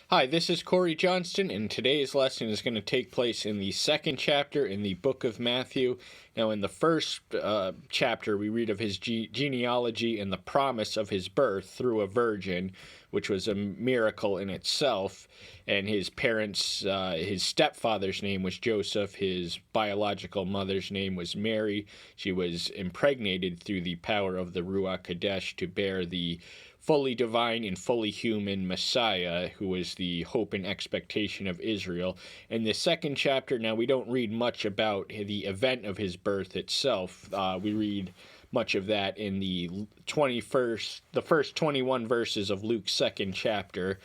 Hi, this is Corey Johnston, and today's lesson is going to take place in the second chapter in the book of Matthew. Now, in the first chapter, we read of his genealogy and the promise of his birth through a virgin, which was a miracle in itself. And his parents, his stepfather's name was Joseph, his biological mother's name was Mary. She was impregnated through the power of the Ruach Kadesh to bear the fully divine and fully human Messiah, who was the hope and expectation of Israel. In the second chapter, now we don't read much about the event of his birth itself. We read much of that in the first 21 verses of Luke's second chapter,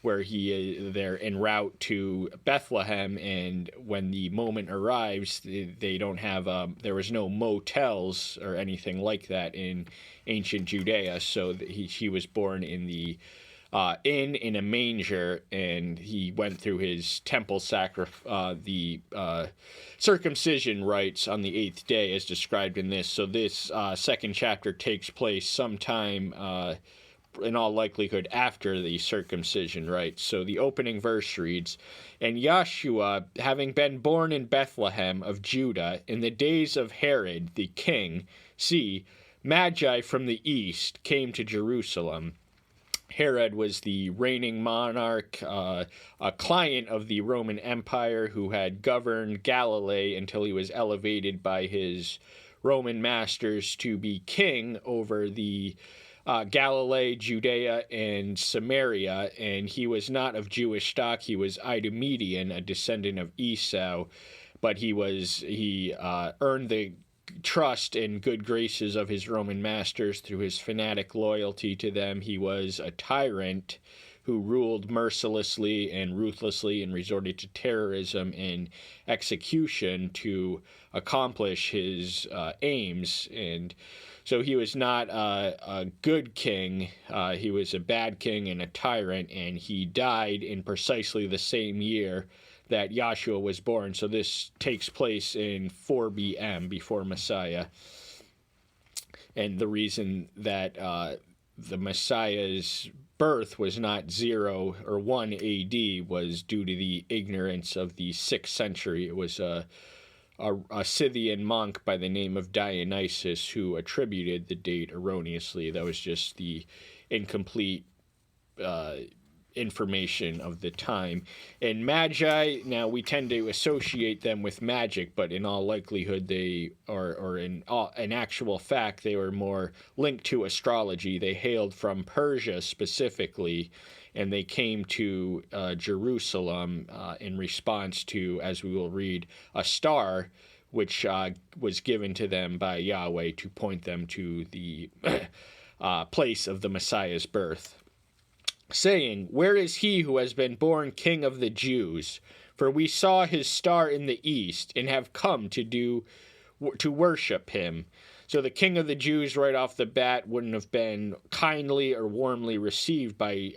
where they're en route to Bethlehem, and when the moment arrives, they don't have there was no motels or anything like that in ancient Judea, so he was born in the inn in a manger, and he went through his temple circumcision rites on the 8th day, as described in this. So this second chapter takes place sometime in all likelihood after the circumcision rites. So the opening verse reads, "And Yahshua, having been born in Bethlehem of Judah in the days of Herod the king, see, Magi from the east came to Jerusalem." Herod was the reigning monarch, a client of the Roman Empire who had governed Galilee until he was elevated by his Roman masters to be king over the Galilee, Judea, and Samaria, and he was not of Jewish stock. He was Idumean, a descendant of Esau, but he earned the trust and good graces of his Roman masters through his fanatic loyalty to them. He was a tyrant who ruled mercilessly and ruthlessly and resorted to terrorism and execution to accomplish his aims. And so he was not a good king. He was a bad king and a tyrant, and he died in precisely the same year that Yahshua was born. So this takes place in 4 BM, before Messiah. And the reason that the Messiah's birth was not 0 or 1 AD was due to the ignorance of the 6th century. It was a Scythian monk by the name of Dionysius who attributed the date erroneously. That was just the incomplete information of the time. And Magi, now we tend to associate them with magic, but in all likelihood they or in actual fact they were more linked to astrology. They hailed from Persia specifically, and they came to Jerusalem in response to, as we will read, a star which was given to them by Yahweh to point them to the place of the Messiah's birth, saying, "Where is he who has been born King of the Jews? For we saw his star in the east and have come to worship him." So the King of the Jews right off the bat wouldn't have been kindly or warmly received by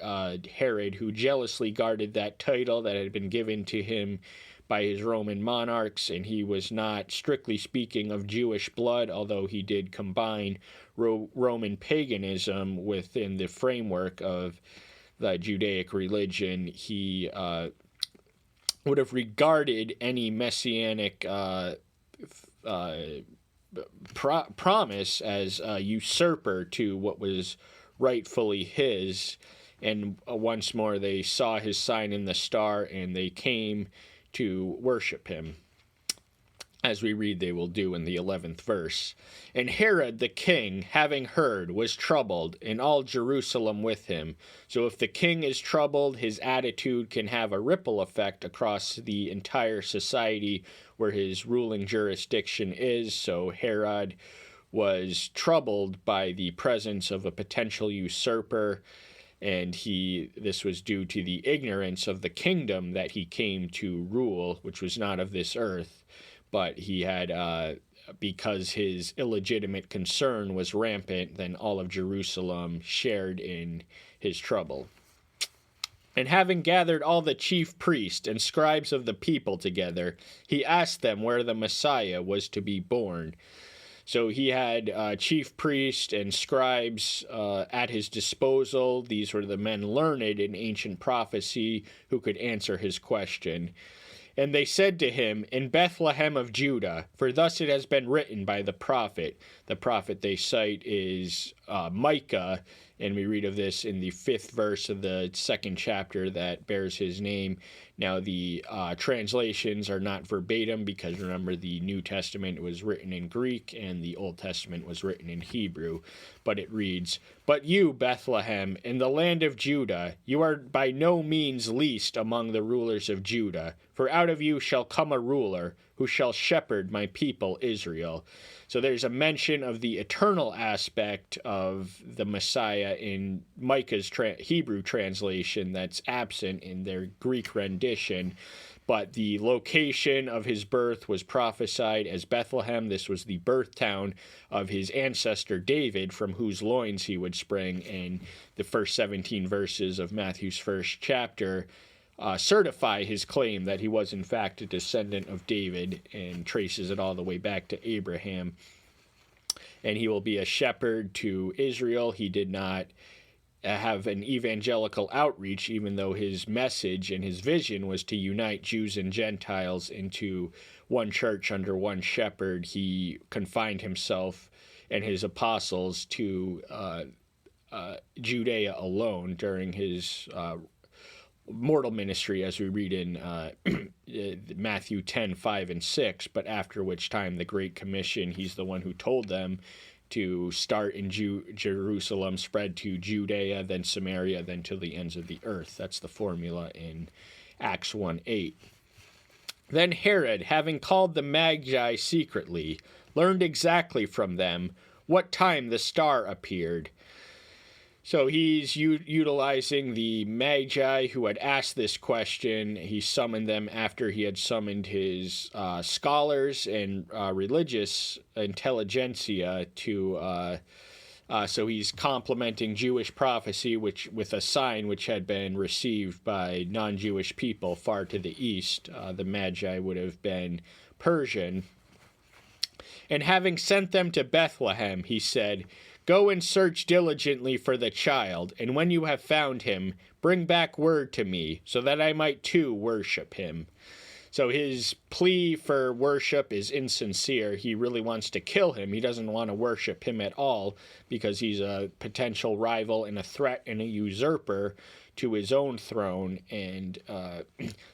Herod, who jealously guarded that title that had been given to him by his Roman monarchs, and he was not, strictly speaking, of Jewish blood, although he did combine Roman paganism within the framework of the Judaic religion. He would have regarded any messianic promise as a usurper to what was rightfully his. And once more they saw his sign in the star, and they came to worship him, as we read they will do in the 11th verse. "And Herod the king, having heard, was troubled, and all Jerusalem with him." So if the king is troubled, his attitude can have a ripple effect across the entire society where his ruling jurisdiction is. So Herod was troubled by the presence of a potential usurper, and this was due to the ignorance of the kingdom that he came to rule, which was not of this earth. But he had, because his illegitimate concern was rampant, then all of Jerusalem shared in his trouble. "And having gathered all the chief priests and scribes of the people together, he asked them where the Messiah was to be born. So he had chief priests and scribes at his disposal. These were the men learned in ancient prophecy who could answer his question. And they said to him, "In Bethlehem of Judah, for thus it has been written by the prophet." The prophet they cite is Micah, and we read of this in the 5th verse of the 2nd chapter that bears his name. Now, the translations are not verbatim because, remember, the New Testament was written in Greek and the Old Testament was written in Hebrew. But it reads, "But you, Bethlehem, in the land of Judah, you are by no means least among the rulers of Judah, for out of you shall come a ruler who shall shepherd my people Israel." So there's a mention of the eternal aspect of the Messiah in Micah's Hebrew translation that's absent in their Greek rendition. But the location of his birth was prophesied as Bethlehem. This was the birth town of his ancestor David, from whose loins he would spring. And the first 17 verses of Matthew's first chapter certify his claim that he was in fact a descendant of David, and traces it all the way back to Abraham. And he will be a shepherd to Israel. He did not have an evangelical outreach, even though his message and his vision was to unite Jews and Gentiles into one church under one shepherd. He confined himself and his apostles to Judea alone during his mortal ministry, as we read in Matthew 10, 5, and 6, but after which time the Great Commission, he's the one who told them to start in Jerusalem, spread to Judea, then Samaria, then to the ends of the earth. That's the formula in Acts 1:8. Then Herod, having called the Magi secretly, learned exactly from them what time the star appeared. So he's utilizing the Magi who had asked this question. He summoned them after he had summoned his scholars and religious intelligentsia to. So he's complementing Jewish prophecy, which with a sign which had been received by non-Jewish people far to the east. The Magi would have been Persian. And having sent them to Bethlehem, he said, "Go and search diligently for the child, and when you have found him, bring back word to me, so that I might too worship him." So his plea for worship is insincere. He really wants to kill him. He doesn't want to worship him at all because he's a potential rival and a threat and a usurper to his own throne. And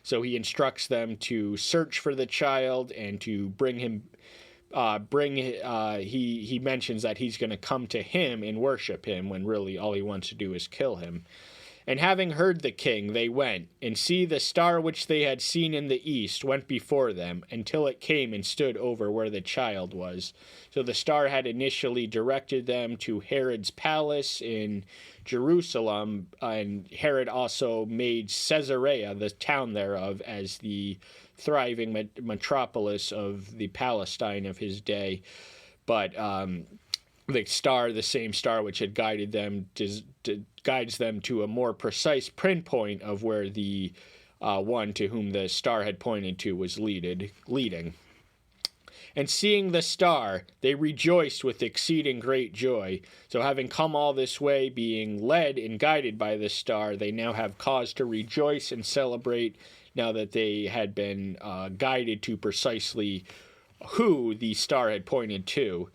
so he instructs them to search for the child and to bring him. He mentions that he's going to come to him and worship him, when really all he wants to do is kill him. And having heard the king, they went, and see, the star which they had seen in the east went before them, until it came and stood over where the child was. So the star had initially directed them to Herod's palace in Jerusalem, and Herod also made Caesarea, the town thereof, as the thriving metropolis of the Palestine of his day. But the star, the same star which had guided them, guides them to a more precise pinpoint of where the one to whom the star had pointed to was leading. And seeing the star, they rejoiced with exceeding great joy. So having come all this way, being led and guided by the star, they now have cause to rejoice and celebrate, now that they had been guided to precisely who the star had pointed to.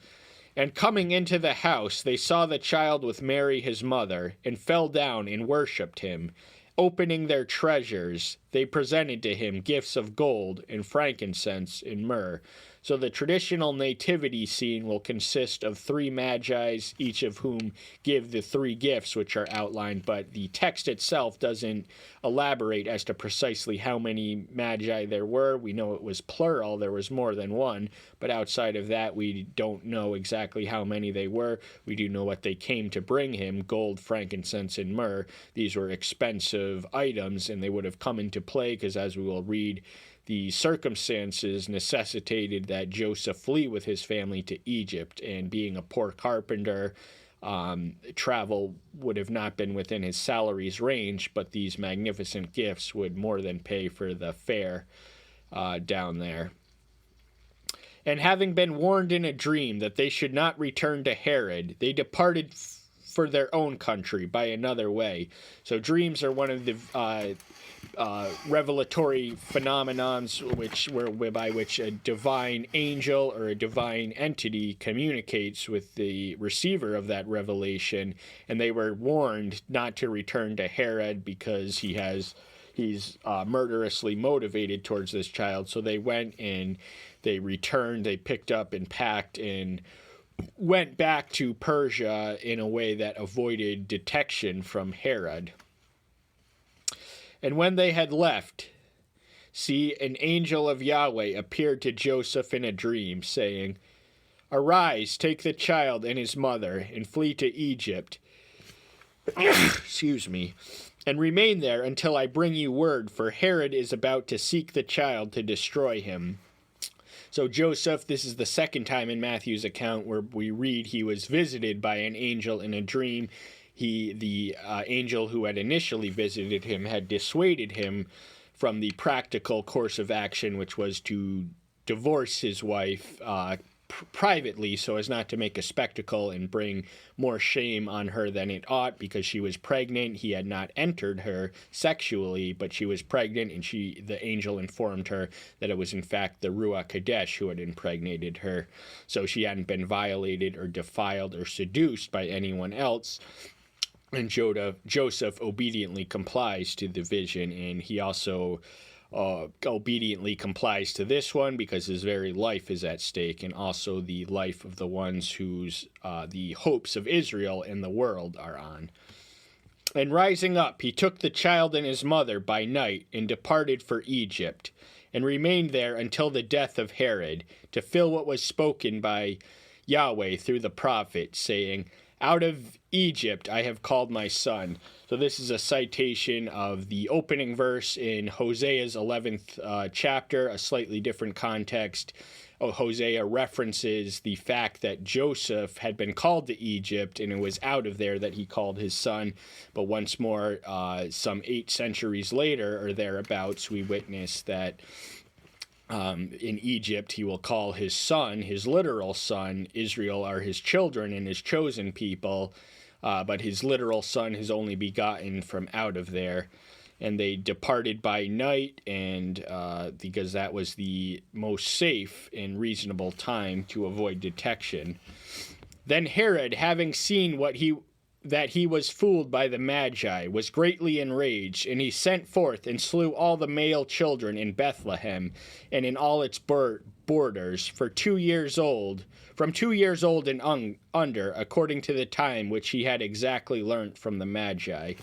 And coming into the house, they saw the child with Mary his mother, and fell down and worshipped him. Opening their treasures, they presented to him gifts of gold and frankincense and myrrh. So the traditional nativity scene will consist of 3 Magi's, each of whom give the 3 gifts which are outlined, but the text itself doesn't elaborate as to precisely how many Magi there were. We know it was plural, there was more than one, but outside of that we don't know exactly how many they were. We do know what they came to bring him: gold, frankincense, and myrrh. These were expensive items, and they would have come into play because, as we will read, the circumstances necessitated that Joseph flee with his family to Egypt, and being a poor carpenter, travel would have not been within his salary's range, but these magnificent gifts would more than pay for the fare down there. And having been warned in a dream that they should not return to Herod, they departed for their own country by another way. So dreams are one of the revelatory phenomenons by which a divine angel or a divine entity communicates with the receiver of that revelation, and they were warned not to return to Herod because he's murderously motivated towards this child. So they went and they returned, they picked up and packed and went back to Persia in a way that avoided detection from Herod. And when they had left, see, an angel of Yahweh appeared to Joseph in a dream, saying, "Arise, take the child and his mother, and flee to Egypt." Excuse me. "And remain there until I bring you word, for Herod is about to seek the child to destroy him." So Joseph, this is the second time in Matthew's account where we read he was visited by an angel in a dream. The angel who had initially visited him had dissuaded him from the practical course of action, which was to divorce his wife privately so as not to make a spectacle and bring more shame on her than it ought, because she was pregnant. He had not entered her sexually, but she was pregnant, and the angel informed her that it was in fact the Ruach Kadesh who had impregnated her. So she hadn't been violated or defiled or seduced by anyone else. And Joseph obediently complies to the vision, and he also obediently complies to this one because his very life is at stake, and also the life of the ones whose the hopes of Israel and the world are on. "And rising up, he took the child and his mother by night and departed for Egypt, and remained there until the death of Herod, to fill what was spoken by Yahweh through the prophet, saying, 'Out of Egypt I have called my son.'" So this is a citation of the opening verse in Hosea's 11th chapter, a slightly different context. Hosea references the fact that Joseph had been called to Egypt, and it was out of there that he called his son. But once more, some 8 centuries later or thereabouts, we witness that in Egypt he will call his son, his literal son. Israel are his children and his chosen people, but his literal son, his only begotten, from out of there. And they departed by night, and because that was the most safe and reasonable time to avoid detection. "Then Herod, having seen that he was fooled by the Magi, was greatly enraged, and he sent forth and slew all the male children in Bethlehem and in all its borders from 2 years old and under, according to the time which he had exactly learnt from the Magi."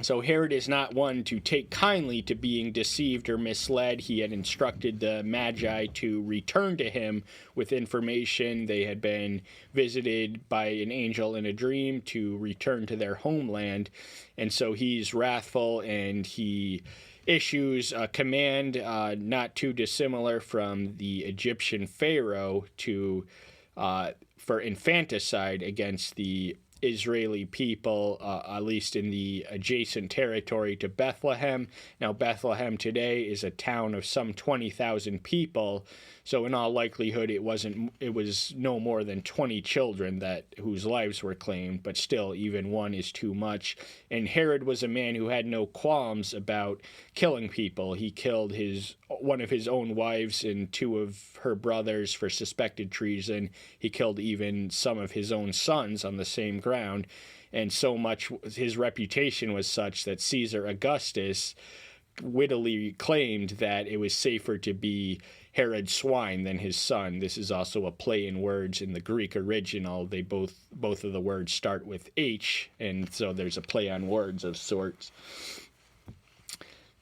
So Herod is not one to take kindly to being deceived or misled. He had instructed the Magi to return to him with information. They had been visited by an angel in a dream to return to their homeland. And so he's wrathful, and he issues a command not too dissimilar from the Egyptian Pharaoh for infanticide against the Israeli people, at least in the adjacent territory to Bethlehem. Now, Bethlehem today is a town of some 20,000 people, so in all likelihood it was no more than 20 children whose lives were claimed, but still, even one is too much. And Herod was a man who had no qualms about killing people. He killed one of his own wives and 2 of her brothers for suspected treason. He killed even some of his own sons on the same ground, and so much his reputation was such that Caesar Augustus wittily claimed that it was safer to be Herod's swine than his son. This is also a play in words in the Greek original. They both of the words start with H, and so there's a play on words of sorts.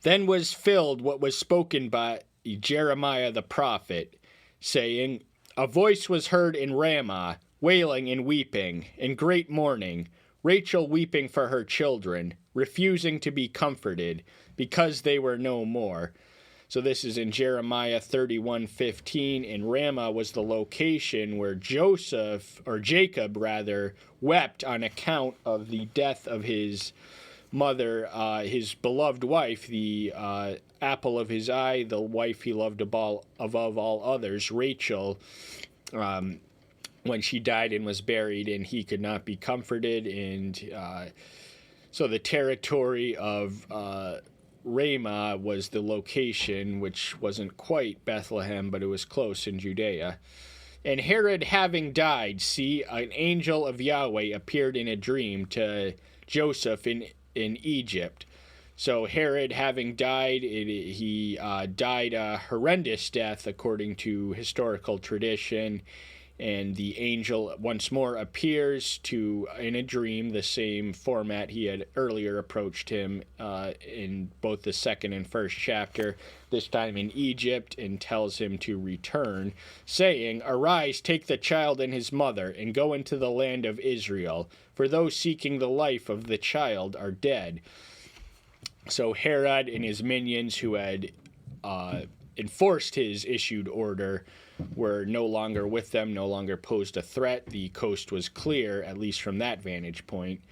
"Then was filled what was spoken by Jeremiah the prophet, saying, A voice was heard in Ramah, wailing and weeping, in great mourning, Rachel weeping for her children, refusing to be comforted, because they were no more." So this is in Jeremiah 31:15, and Ramah was the location where Jacob wept on account of the death of his mother, his beloved wife, the apple of his eye, the wife he loved above all others, Rachel, when she died and was buried, and he could not be comforted. And so the territory of Ramah was the location, which wasn't quite Bethlehem, but it was close in Judea. And Herod having died, see, an angel of Yahweh appeared in a dream to Joseph in Egypt. So Herod having died, he died a horrendous death according to historical tradition. And the angel once more appears in a dream, the same format he had earlier approached him in both the second and first chapter, this time in Egypt, and tells him to return, saying, "Arise, take the child and his mother, and go into the land of Israel, for those seeking the life of the child are dead." So Herod and his minions, who had enforced his issued order, were no longer with them, no longer posed a threat. The coast was clear, at least from that vantage point.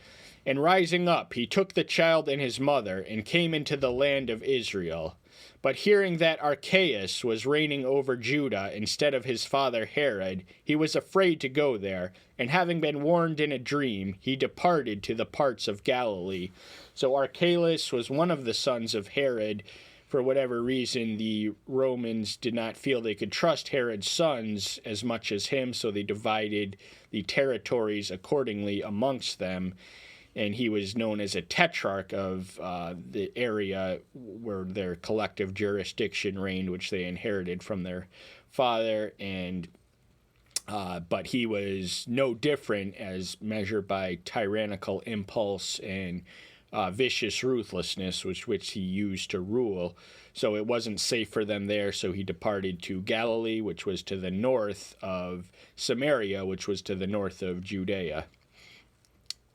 And rising up, he took the child and his mother, and came into the land of Israel. But hearing that Archelaus was reigning over Judah instead of his father Herod, he was afraid to go there, and having been warned in a dream, he departed to the parts of Galilee. So Archelaus was one of the sons of Herod. For whatever reason, the Romans did not feel they could trust Herod's sons as much as him, so they divided the territories accordingly amongst them. And he was known as a tetrarch of the area where their collective jurisdiction reigned, which they inherited from their father. And but he was no different as measured by tyrannical impulse and vicious ruthlessness, which he used to rule. So it wasn't safe for them there, so he departed to Galilee, which was to the north of Samaria, which was to the north of Judea.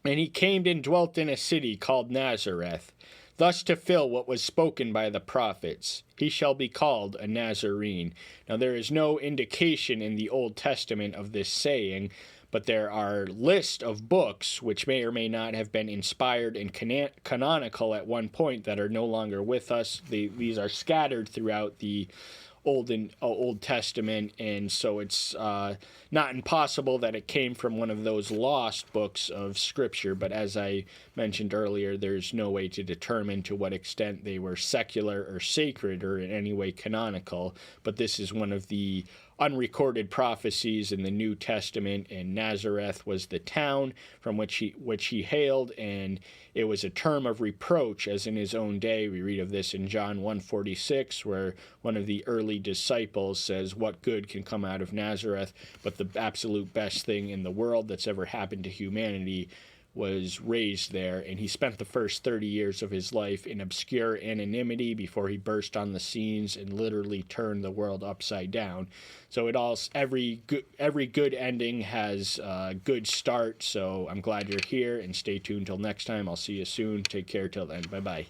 And he came and dwelt in a city called Nazareth, thus to fill what was spoken by the prophets: he shall be called a Nazarene. Now there is no indication in the Old Testament of this saying, but there are lists of books which may or may not have been inspired and canonical at one point that are no longer with us. These are scattered throughout the Old Testament, and so it's not impossible that it came from one of those lost books of Scripture. But as I mentioned earlier, there's no way to determine to what extent they were secular or sacred or in any way canonical. But this is one of the unrecorded prophecies in the New Testament, and Nazareth was the town from which he hailed, and it was a term of reproach, as in his own day. We read of this in John 1:46, where one of the early disciples says, "What good can come out of Nazareth?" But the absolute best thing in the world that's ever happened to humanity was raised there, and he spent the first 30 years of his life in obscure anonymity before he burst on the scenes and literally turned the world upside down. So every good ending has a good start. So I'm glad you're here, and stay tuned till next time. I'll see you soon. Take care till then. Bye-bye.